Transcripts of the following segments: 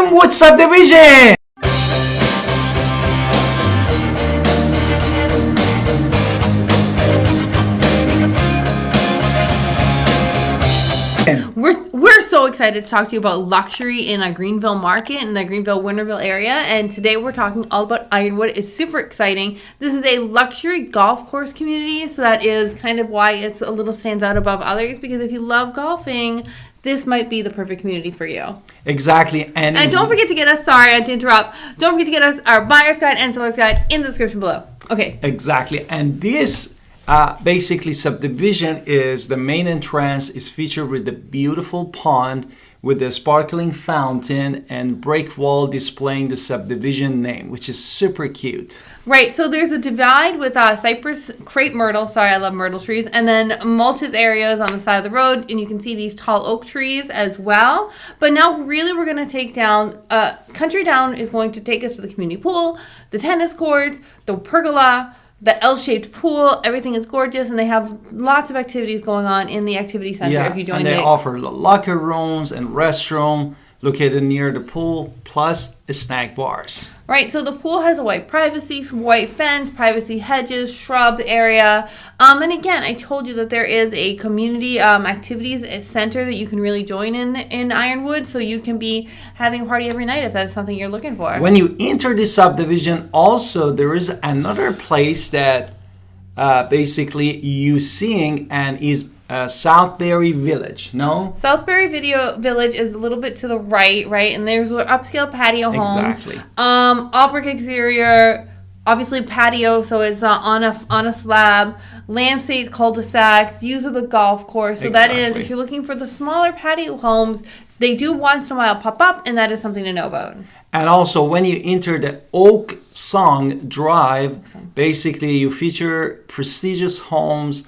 Ironwood subdivision. We're so excited to talk to you about luxury in a Greenville market in the Greenville Winterville area, and today we're talking all about Ironwood. It's super exciting. This is a luxury golf course community, so that is kind of why it's a little stands out above others, because if you love golfing, this might be the perfect community for you. Exactly. And don't forget to get us, sorry I had to interrupt, don't forget to get us our buyer's guide and seller's guide in the description below. Okay. Exactly. And this basically subdivision is the main entrance is featured with the beautiful pond with the sparkling fountain and brick wall displaying the subdivision name, which is super cute. Right, so there's a divide with cypress, crepe myrtle, sorry, I love myrtle trees, and then mulches areas on the side of the road, and you can see these tall oak trees as well. But now really we're going to take down, Country Down is going to take us to the community pool, the tennis courts, the pergola, the L-shaped pool. Everything is gorgeous, and they have lots of activities going on in the activity center if you join. And they offer locker rooms and restroom located near the pool, plus snack bars. Right, so the pool has a white fence, privacy hedges, shrub area. And again, I told you that there is a community activities center that you can really join in Ironwood, so you can be having a party every night if that is something you're looking for. When you enter the subdivision, also there is another place that basically you seeing and is Southbury Village, no? Southbury Village is a little bit to the right, and there's upscale patio homes. Exactly. All brick exterior, obviously patio, so it's on a slab. Lampshades, cul-de-sacs, views of the golf course. So that is, if you're looking for the smaller patio homes, they do once in a while pop up, and that is something to know about. And also, when you enter the Oak Song Drive, basically you feature prestigious homes,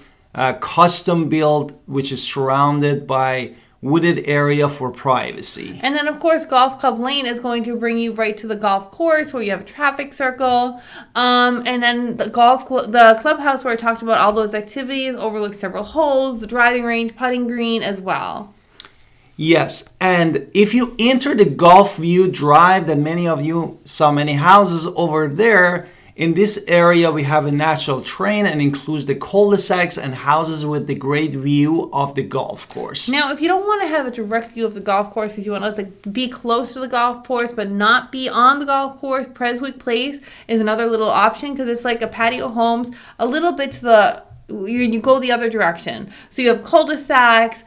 custom built, which is surrounded by wooded area for privacy. And then, of course, Golf Club Lane is going to bring you right to the golf course where you have a traffic circle. And then the clubhouse where I talked about all those activities overlooks several holes, the driving range, putting green as well. Yes, and if you enter the Golf View Drive, that many of you saw many houses over there, in this area we have a natural terrain and includes the cul-de-sacs and houses with the great view of the golf course. Now, if you don't want to have a direct view of the golf course because you want to be close to the golf course but not be on the golf course, Preswick Place is another little option because it's like a patio homes, a little bit to the, you go the other direction. So you have cul-de-sacs,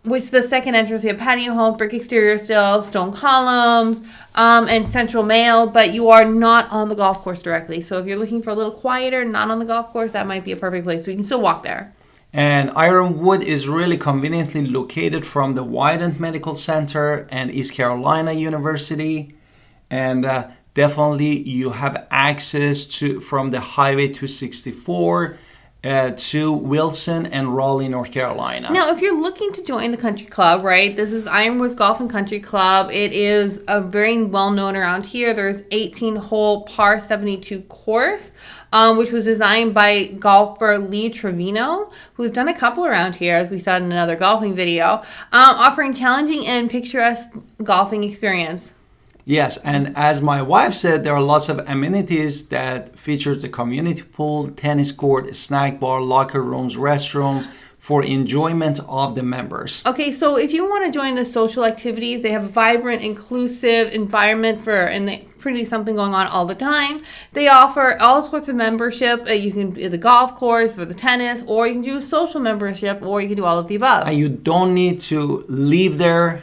which the second entrance, you have patio home, brick exterior still, stone columns, and central mail, but you are not on the golf course directly. So if you're looking for a little quieter, not on the golf course, that might be a perfect place. So you can still walk there. And Ironwood is really conveniently located from the Wyden Medical Center and East Carolina University. And definitely you have access to from the Highway 264 to Wilson and Raleigh, North Carolina. Now, if you're looking to join the country club, right, this is Ironwood Golf and Country Club. It is a very well-known around here. There's 18-hole par 72 course, which was designed by golfer Lee Trevino, who's done a couple around here, as we saw in another golfing video, offering challenging and picturesque golfing experience. Yes, and as my wife said, there are lots of amenities that features the community pool, tennis court, snack bar, locker rooms, restrooms for enjoyment of the members. Okay, so if you want to join the social activities, they have a vibrant, inclusive environment and they pretty something going on all the time. They offer all sorts of membership. You can do the golf course or the tennis, or you can do social membership, or you can do all of the above. And you don't need to leave there.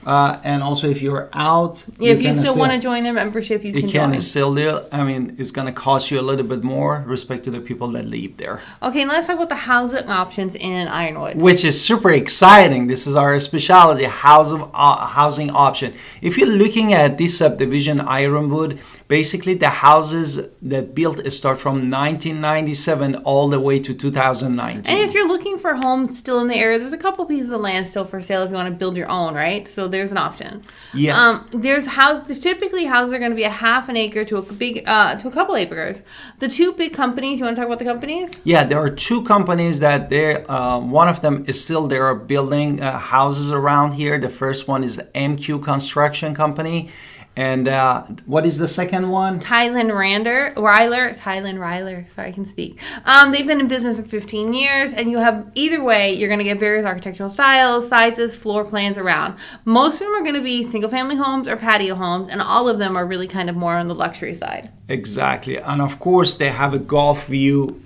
And also, if you're out, if you still want to join their membership, you can join. Still there. I mean, it's going to cost you a little bit more respect to the people that live there. Okay, now let's talk about the housing options in Ironwood, which is super exciting. This is our specialty, housing option. If you're looking at this subdivision, Ironwood, basically the houses that built start from 1997 all the way to 2019. And if you're looking for homes still in the area, there's a couple pieces of land still for sale if you want to build your own, right? So there's an option. Yes. Typically houses are going to be a half an acre to a couple acres. The two big companies, you want to talk about the companies? Yeah, there are two companies that one of them is still there are building houses around here. The first one is MQ Construction Company. And what is the second one? Tylen Ryler. Sorry, I can speak. They've been in business for 15 years, and you have either way, you're going to get various architectural styles, sizes, floor plans around. Most of them are going to be single-family homes or patio homes, and all of them are really kind of more on the luxury side. Exactly, and of course they have a golf view.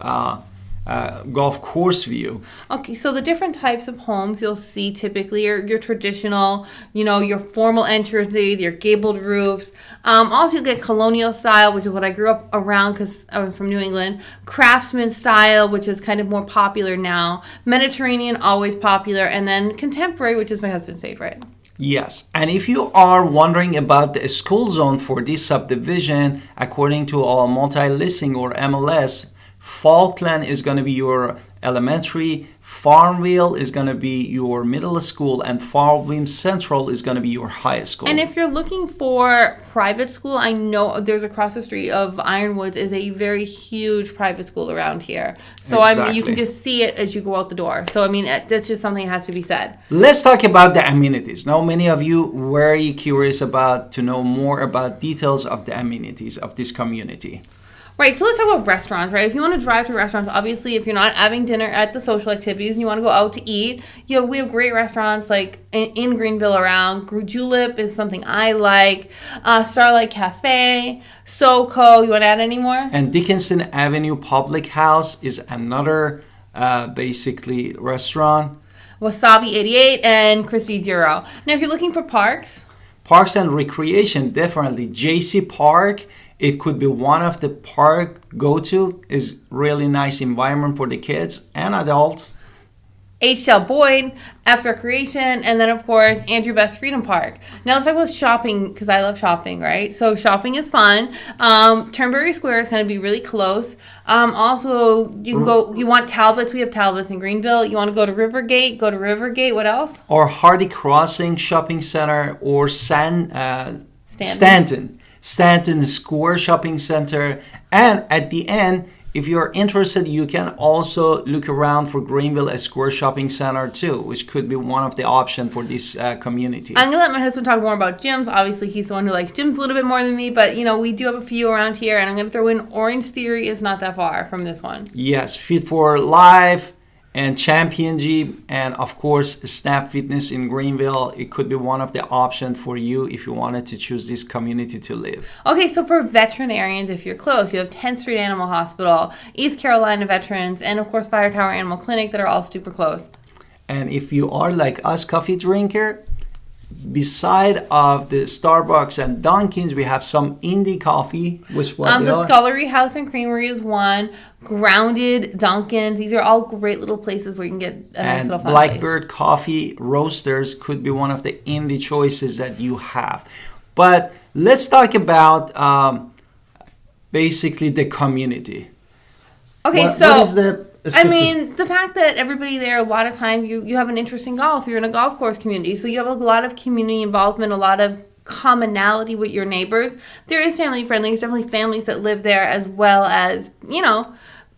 Golf course view. Okay, so the different types of homes you'll see typically are your traditional, your formal entrances, your gabled roofs. Also, you'll get colonial style, which is what I grew up around because I was from New England. Craftsman style, which is kind of more popular now. Mediterranean, always popular. And then contemporary, which is my husband's favorite. Yes, and if you are wondering about the school zone for this subdivision, according to our multi-listing or MLS, Falkland is going to be your elementary, Farmville is going to be your middle school, and Farmville Central is going to be your high school. And if you're looking for private school, I know there's across the street of Ironwoods is a very huge private school around here. So exactly. you can just see it as you go out the door. So that's just something that has to be said. Let's talk about the amenities. Now, many of you very curious to know more about details of the amenities of this community. Right, so let's talk about restaurants, right? If you want to drive to restaurants, obviously, if you're not having dinner at the social activities and you want to go out to eat, we have great restaurants like in Greenville around. Julep is something I like. Starlight Cafe, SoCo. You want to add any more? And Dickinson Avenue Public House is another basically restaurant. Wasabi 88 and Christie's Zero. Now, if you're looking for parks and recreation, definitely JC Park. It could be one of the park go-to. Is really nice environment for the kids and adults. H.L. Boyd, F Recreation, and then of course Andrew Best Freedom Park. Now let's talk about shopping because I love shopping, right? So shopping is fun. Turnberry Square is going to be really close. Also, you can go. You want Talbots? We have Talbots in Greenville. You want to go to Rivergate? Go to Rivergate. What else? Or Hardy Crossing Shopping Center or Stanton Square Shopping Center. And at the end, if you're interested, you can also look around for Greenville Square Shopping Center too, which could be one of the options for this community. I'm going to let my husband talk more about gyms. Obviously, he's the one who likes gyms a little bit more than me, but we do have a few around here, and I'm going to throw in Orange Theory is not that far from this one. Yes, Fit for Life and Champion Gym, and of course Snap Fitness in Greenville. It could be one of the options for you if you wanted to choose this community to live. Okay, so for veterinarians, if you're close, you have 10th Street Animal Hospital, East Carolina Veterans, and of course Fire Tower Animal Clinic that are all super close. And if you are like us, coffee drinker, beside of the Starbucks and Dunkin's, we have some indie coffee, which the Scullery House and Creamery is one. Grounded, Dunkin's. These are all great little places where you can get a nice little fun Blackbird place. Coffee Roasters could be one of the indie choices that you have. But let's talk about basically the community. Okay, what is the the fact that everybody there, a lot of times you have an interest in golf. You're in a golf course community, so you have a lot of community involvement, a lot of commonality with your neighbors. There is family friendly. There's definitely families that live there as well as,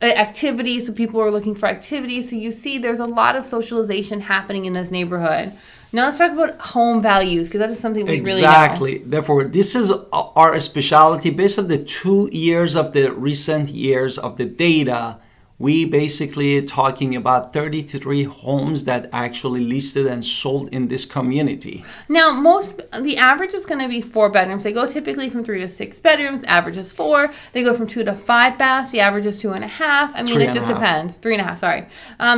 activities. So people are looking for activities. So you see there's a lot of socialization happening in this neighborhood. Now let's talk about home values because that is something we really know. Exactly. Therefore, this is our specialty. Based on the 2 years of the recent years of the data, we basically talking about 33 homes that actually listed and sold in this community. Now, the average is going to be 4 bedrooms. They go typically from 3 to 6 bedrooms. Average is 4. They go from 2 to 5 baths. The average is 2.5. It just depends. 3.5. Sorry.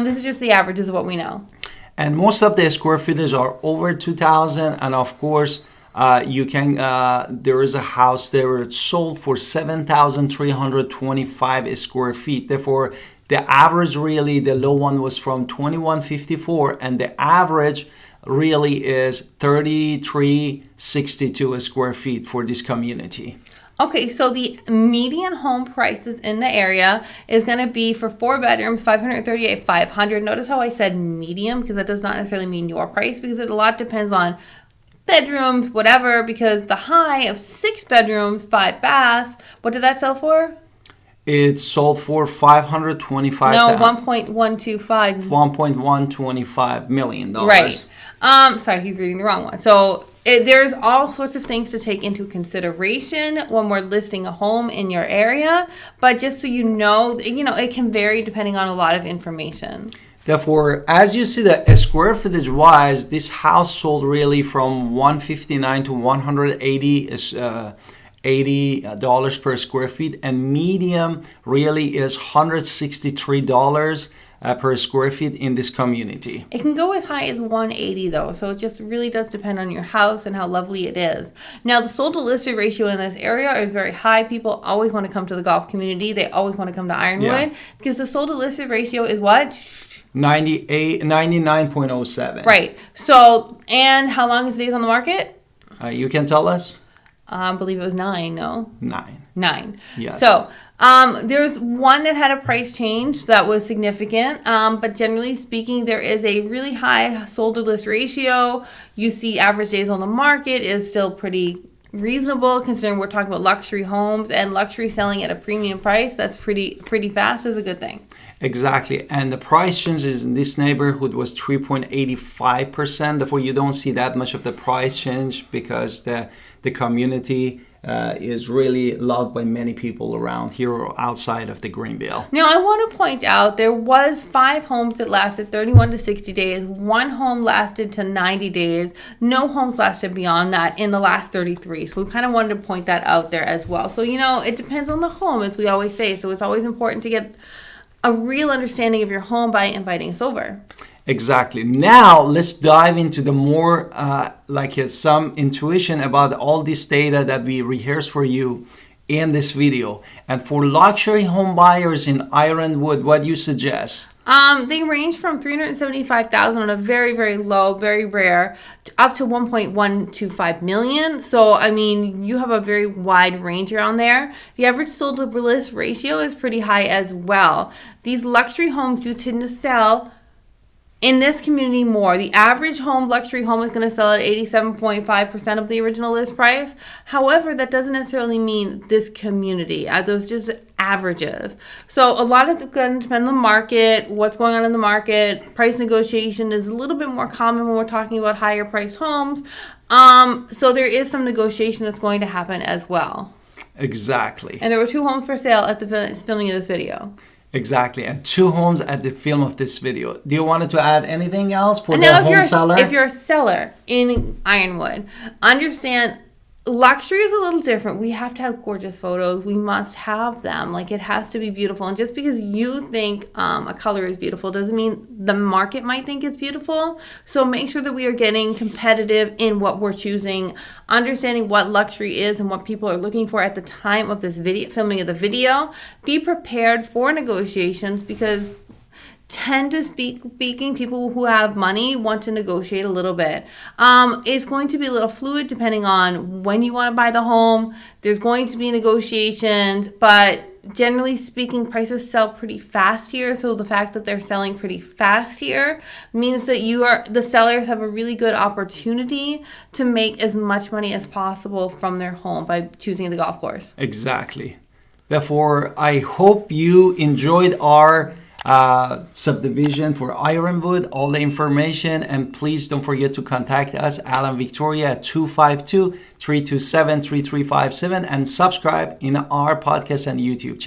This is just the averages of what we know. And most of the square footage are over 2,000. And of course, there is a house there that's sold for 7,325 square feet. Therefore, the average really, the low one was from 2154, and the average really is 3,362 square feet for this community. Okay, so the median home prices in the area is going to be for 4 bedrooms, $538,500. Notice how I said medium because that does not necessarily mean your price because a lot depends on bedrooms, whatever, because the high of 6 bedrooms, 5 baths, what did that sell for? It sold for $525,000. No, $1.125 million. Right. Sorry, he's reading the wrong one. So there's all sorts of things to take into consideration when we're listing a home in your area. But just so you know, it can vary depending on a lot of information. Therefore, as you see that square footage wise, this house sold really from $159 to $180 per square feet, and medium really is $163 per square feet in this community. It can go as high as $180 though, so it just really does depend on your house and how lovely it is. Now, the sold to listed ratio in this area is very high. People always want to come to the golf community. They always want to come to Ironwood because the sold to listed ratio is what? 99.07. Right. So, and how long is the days on the market? You can tell us? I believe it was 9, no? 9. Yes. So, there's one that had a price change that was significant, but generally speaking, there is a really high sold to list ratio. You see average days on the market is still pretty reasonable considering we're talking about luxury homes, and luxury selling at a premium price, that's pretty fast, is a good thing. Exactly. And the price change in this neighborhood was 3.85%. Therefore, you don't see that much of the price change because the community is really loved by many people around here or outside of the Greenville. Now, I want to point out there was 5 homes that lasted 31 to 60 days. 1 home lasted to 90 days. No homes lasted beyond that in the last 33. So we kind of wanted to point that out there as well. So, it depends on the home, as we always say. So it's always important to get a real understanding of your home by inviting us over. Exactly. Now let's dive into the more some intuition about all this data that we rehearsed for you in this video. And for luxury home buyers in Ironwood, what do you suggest? They range from $375,000 on a very, very low, very rare, up to $1.125 million. So, you have a very wide range around there. The average sold to list ratio is pretty high as well. These luxury homes do tend to sell in this community more. The average luxury home is going to sell at 87.5% of the original list price. However, that doesn't necessarily mean this community. Those just averages. So a lot of it's going to depend on the market, what's going on in the market. Price negotiation is a little bit more common when we're talking about higher priced homes. So there is some negotiation that's going to happen as well. Exactly. And there were 2 homes for sale at the filming of this video. Exactly, and 2 homes at the film of this video. Do you want to add anything else for the home seller? If you're a seller in Ironwood, understand luxury is a little different. We have to have gorgeous photos. We must have them. It has to be beautiful. And just because you think a color is beautiful doesn't mean the market might think it's beautiful. So make sure that we are getting competitive in what we're choosing, understanding what luxury is and what people are looking for at the time of this filming of the video. Be prepared for negotiations because speaking, people who have money want to negotiate a little bit. It's going to be a little fluid depending on when you want to buy the home. There's going to be negotiations, but generally speaking, prices sell pretty fast here. So the fact that they're selling pretty fast here means that the sellers have a really good opportunity to make as much money as possible from their home by choosing the golf course. Exactly. Therefore, I hope you enjoyed our subdivision for Ironwood, all the information, and please don't forget to contact us, Alan Victoria, at 252-327-3357, and subscribe in our podcast and YouTube channel.